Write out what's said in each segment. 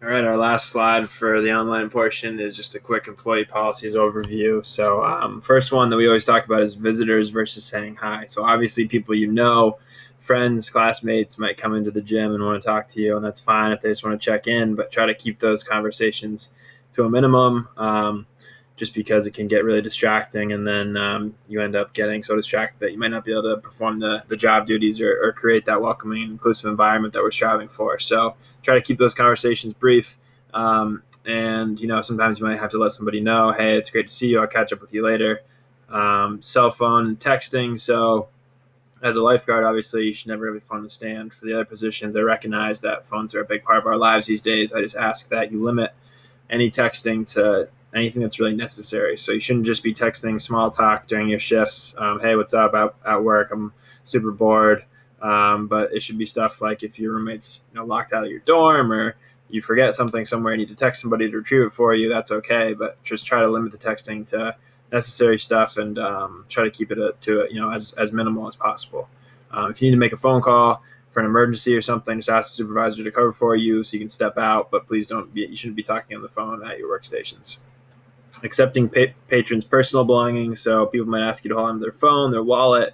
All right, our last slide for the online portion is just a quick employee policies overview. So first one that we always talk about is visitors versus saying hi. So obviously people friends, classmates might come into the gym and want to talk to you, and that's fine if they just want to check in, but try to keep those conversations to a minimum just because it can get really distracting, and then you end up getting so distracted that you might not be able to perform the job duties or create that welcoming and inclusive environment that we're striving for. So try to keep those conversations brief. And, sometimes you might have to let somebody know, hey, it's great to see you. I'll catch up with you later. Cell phone texting. So as a lifeguard, obviously, you should never have a phone on the stand. For the other positions, I recognize that phones are a big part of our lives these days. I just ask that you limit any texting to anything that's really necessary. So you shouldn't just be texting small talk during your shifts. Hey, what's up at work? I'm super bored. But it should be stuff like if your roommate's locked out of your dorm, or you forget something somewhere, you need to text somebody to retrieve it for you, that's okay. But just try to limit the texting to necessary stuff, and try to keep it to as minimal as possible. If you need to make a phone call for an emergency or something, just ask the supervisor to cover for you so you can step out. But please you shouldn't be talking on the phone at your workstations. Accepting patrons' personal belongings. So people might ask you to hold on to their phone, their wallet,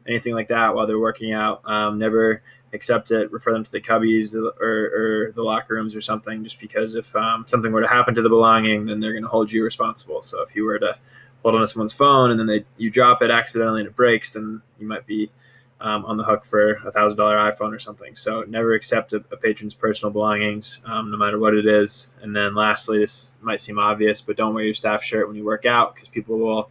anything like that while they're working out. Never accept it. Refer them to the cubbies or the locker rooms or something, just because if something were to happen to the belonging, then they're going to hold you responsible. So if you were to hold on to someone's phone and then you drop it accidentally and it breaks, then you might be on the hook for $1,000 iPhone or something. So never accept a patron's personal belongings, no matter what it is. And then lastly, this might seem obvious, but don't wear your staff shirt when you work out, because people will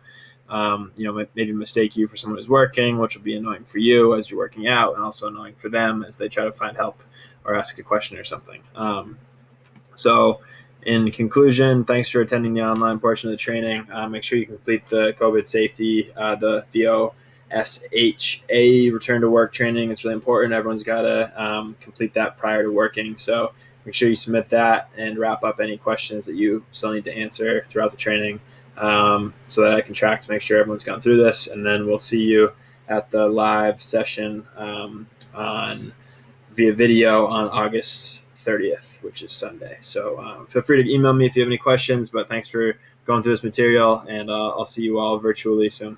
maybe mistake you for someone who's working, which will be annoying for you as you're working out, and also annoying for them as they try to find help or ask a question or something. So in conclusion, thanks for attending the online portion of the training. Make sure you complete the COVID safety, the VOSHA return to work training. It's really important. Everyone's got to complete that prior to working. So make sure you submit that and wrap up any questions that you still need to answer throughout the training, so that I can track to make sure everyone's gone through this. And then we'll see you at the live session via video on August 30th, which is Sunday. So feel free to email me if you have any questions, but thanks for going through this material, and I'll see you all virtually soon.